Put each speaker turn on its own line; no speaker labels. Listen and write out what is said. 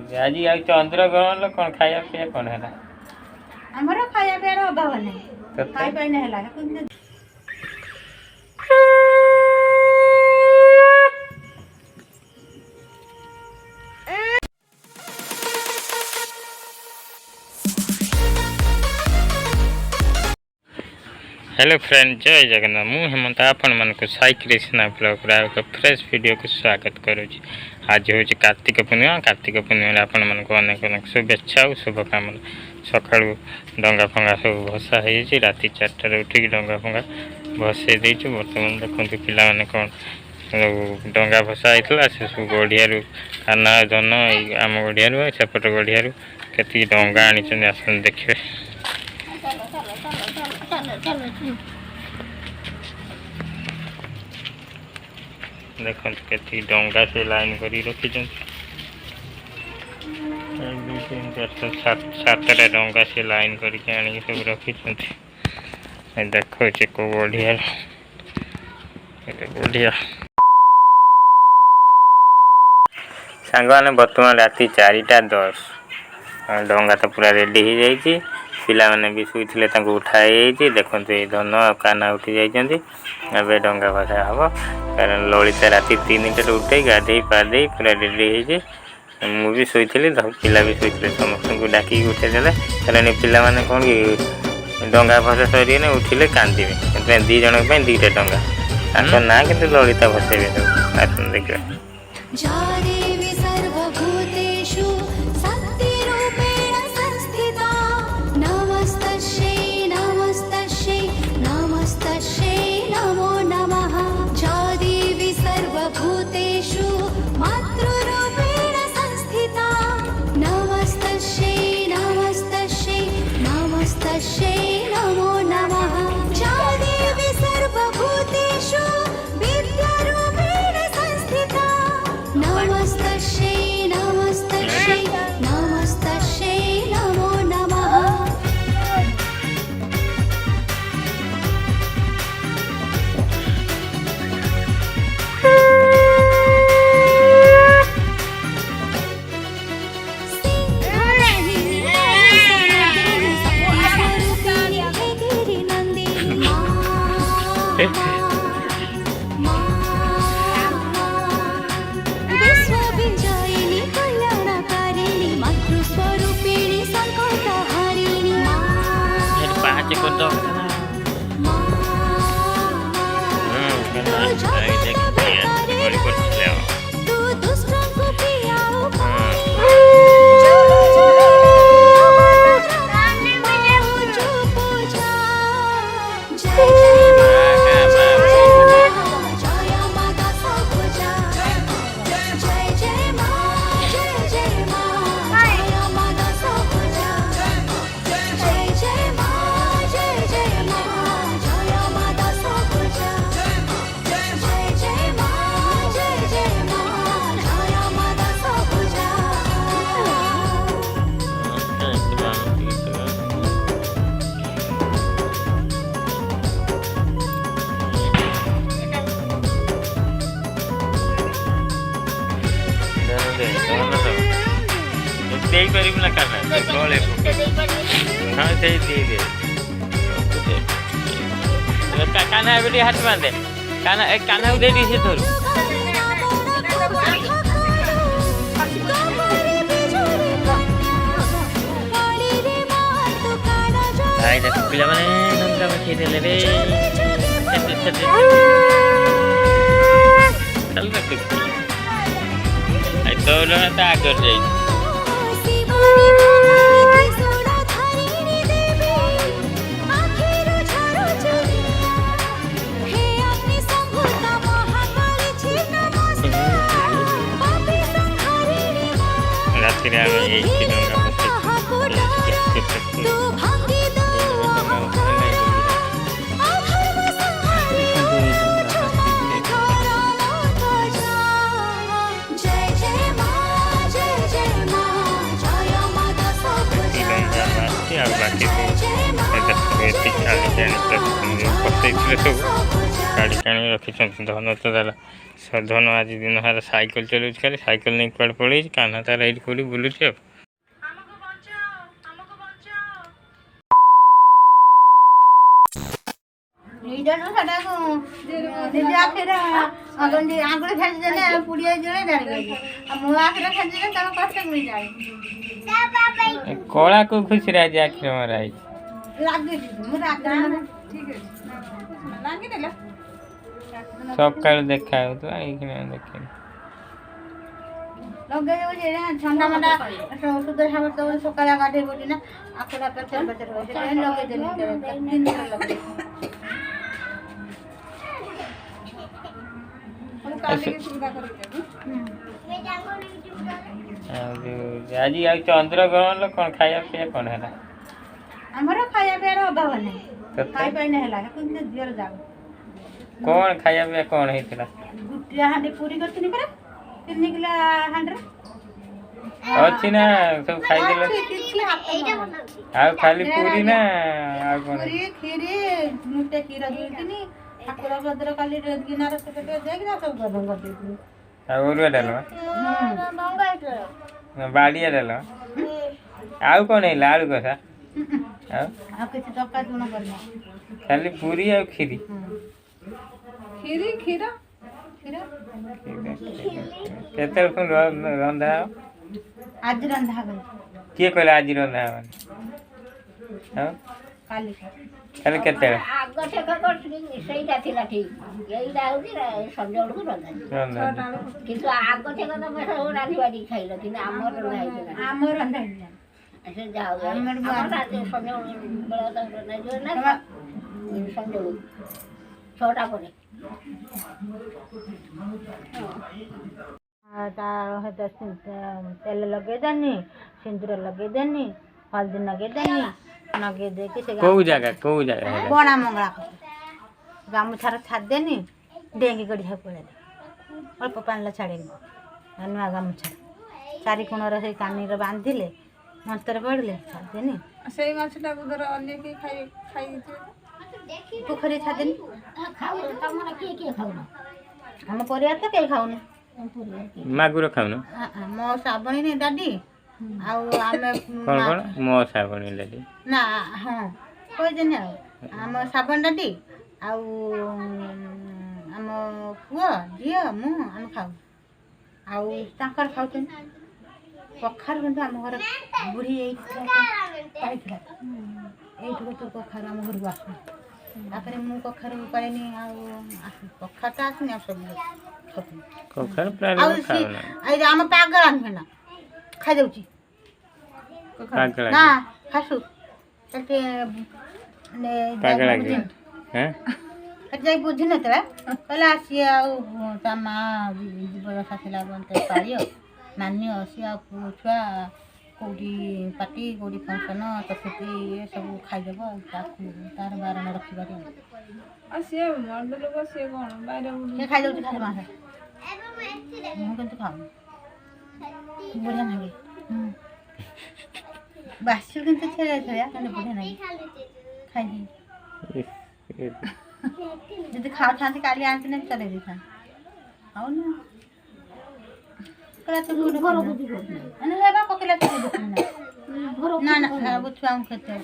आज आ चंद्रग्रहण कौन खाया पिया कौन है
हमरो खाया पिया अभाव नहीं खाई पाई नहीं हला
हेलो फ्रेंड जय जगन्नाथ मु हेमंत आपण मन को साई कृष्णा ब्लॉग एक फ्रेश वीडियो को स्वागत करुँच। आज हूँ कार्तिक पूर्णिमा आपण मन को अनेक अनेक शुभेच्छा और शुभकामना। सका डंगा फंगा सब भसा हो राति 4टार उठिक डंगा फंगा भसई देचु। बर्तमान देखते पिला कौन डंगा भसा होता से सब गढ़िया काना धन आम गढ़िया सेपट गढ़िया के डंगा आनी आस देखिए। देखो के डंगा से लाइन करी रखी 7टा डंगा से लाइन करके आनी सब रखी। देखो को बढ़िया बढ़िया सांग मैंने बर्तमान राति 4:10 डंगा तो पूरा रेडी हो जाइए। पिला माने भी शुईले उठाई देखते धन काना उठी जाइए। एवं डंगा भसा हम कारण ललिता राति 3टार उठे गाधे पाधे पूरा रेडी हो भी शुई पिला भी शुई समस्त को डाक उठेदे कारण पिला माने कौन कि डंगा भसा सर उठिले कांदे 2 जन 2टा डंगा ना कि ललिता भसेबे सब आसन देखिए। ना करना गले हाँ दे काना बेटी हाथ में दे काना दे दी से थोड़ी आई देखो पिला माने नंगा में खेल ले चल रख आई तो लोना ता कर जाई बाकी तो सब गाड़ी काणी रखी धन तो देला धन आज दिन सारा साइकिल चलाऊ खाली साइकिल नहीं कुआड़े पड़े कान्हा तार ये कौटी बुलूची कला को खुशी आज आखिर मारा सकाल देखा तो देखे
ठंडा मंडा सुध सागर सकाल गाधे बोली ना आखड़ा
आज चंद्र ग्रहण कौन खाया पीया कौन है
आमर खाया पियार अभाव नहीं खाई पाई नहीं झील जाओ
कौन खाया पीया कौन होता
गुटिया हांडी पूरी करथिनी परा 3 किलो हांडर
अच्छी ना सब खाई दिले आ खाली पूरी ना आ कौन
पूरी खीरी मुटे खीर दूनी ठाकुर भद्र काली गिनार से देख ना सब गदम कर देती
आ ओरुआ डालो बाड़िया डालो आउ कौन है आलू कसा
आ किसी टका जुना करना
खाली पूरी आ खीरी
खीरी खीरा खीरा
केते रंधा
आज रंधा गई
किए कहले आज रंधा हां
काली
खाली केते
आग से ସେଇଟା ଥିଲା ଠିକ ଏଇଟା ହଉଛି ସଞ୍ଜ ବେଳକୁ ରନ୍ଧା କିନ୍ତୁ ଆଗ ସେ କଥା ସବୁ ରାନ୍ଧି ବାଡ଼ି ଖାଇଲ କିନ୍ତୁ ଆମର ରନ୍ଧା ହେଇଥିଲା
ଆମର ରନ୍ଧା ହେଇଥିଲା
ସେ ଯାଉ ସଞ୍ଜ ବେଳ ତ ରନ୍ଧା ନା ସଞ୍ଜ ବେଳକୁ 6ଟା ପରେ
तेल लगे देनी सिंदूर लगे देनी हल्दी लगे देनी नगे देके से
को जगह
बणा मंगला गामुछार छाड़ देनी डेंगी गढ़िया पड़े अल्प पानी छाड़े नुआ गामुछा चारि कोण से कानी बांधिले मंत्र पड़े छाड़ देनी
से माछटा उधर अन्य के खाई
पोखरी छाड़ देनी
କିଏ ଖାଉନ
हम परिवार तो कहीं खाऊनी
मागुर खाउन
मो साबणी नहीं दादी आउ आमे
कौन कौन मो साबणी दादी
ना हां कोई दिन आम साबण दादी आउ आम पुआ झियो मु आम खाऊ आउ ताकर खाउछन कखार কিন্তু आम घर बुढ़ी पाइथिला एठो तो कखार आम घर आसु तापर मु कखार पाइनी आउ कखारटा आसनी आ सब
कखार प्राय खाउन
आई आम पागल आनना खा जाउची
पागल
ना खासु तते ने
पागल हैं
जाई बुझिन तला कहला आसी आउ ता मां जीवन साथिला बनते पाइयो नानी आसी आ पुछुआ कोडी पार्टी कोडी फंक्शन तो सेती ये सब खाइ देबो तार बारन रखि बारी
आ से मर्द लोग से कोन बाहर
ये खाइ जाउची खाली मास मु कंत खाऊ बढ़िया नागे बासी कंत छेड़ा छेड़ा कने बढ़िया नागे खाइ যদি খাও থানতে কালি আনতে না চলে দিতাম খাও না কলা তো ঘর বুঝি না না বাবা কলা তো দেখুন না না না বুঝাম খেতে